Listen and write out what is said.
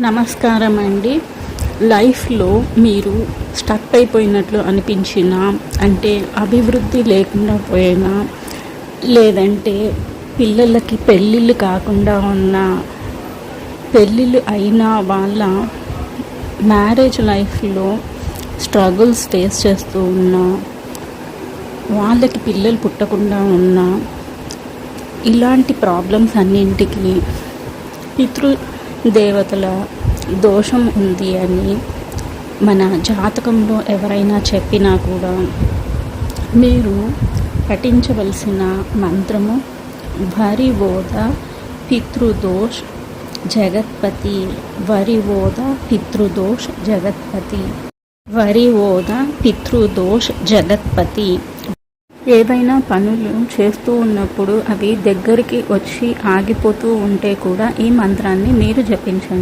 నమస్కారం అండి. లైఫ్లో మీరు స్టక్ అయిపోయినట్లు అనిపించినా, అంటే అభివృద్ధి లేకుండా పోయినా, లేదంటే పిల్లలకి పెళ్ళిళ్ళు కాకుండా ఉన్న, పెళ్ళిళ్ళు అయిన వాళ్ళ మ్యారేజ్ లైఫ్లో స్ట్రగుల్స్ ఫేస్ చేస్తూ ఉన్నా, వాళ్ళకి పిల్లలు పుట్టకుండా ఉన్నా, ఇలాంటి ప్రాబ్లమ్స్ అన్నింటికి పితృదేవతల దోషం ఉంది అని మన జాతకంలో ఎవరైనా చెప్పినా కూడా మీరు పఠించవలసిన మంత్రము వరివోద పితృదోష్ జగత్పతి. వరివోద పితృదోష్ జగత్పతి. వరివోద పితృదోష్ జగత్పతి. ఏవైనా పనులు చేస్తూ ఉన్నప్పుడు అవి దగ్గరికి వచ్చి ఆగిపోతూ ఉంటే కూడా ఈ మంత్రాన్ని మీరు జపించండి.